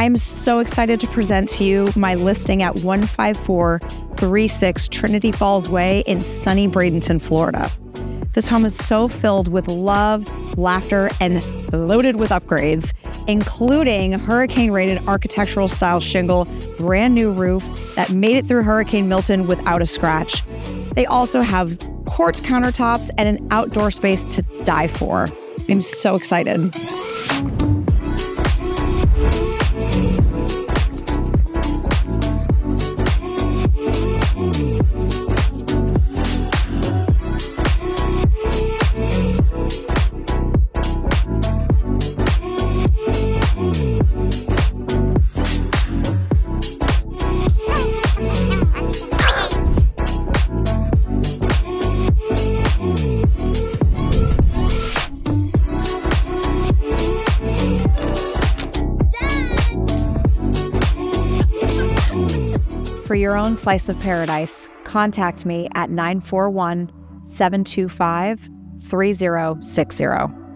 I'm so excited to present to you my listing at 15436 Trinity Falls Way in sunny Bradenton, Florida. This home is so filled with love, laughter, and loaded with upgrades, including hurricane-rated architectural style shingle, brand new roof that made it through Hurricane Milton without a scratch. They also have quartz countertops and an outdoor space to die for. I'm so excited. For your own slice of paradise, contact me at 941-725-3060.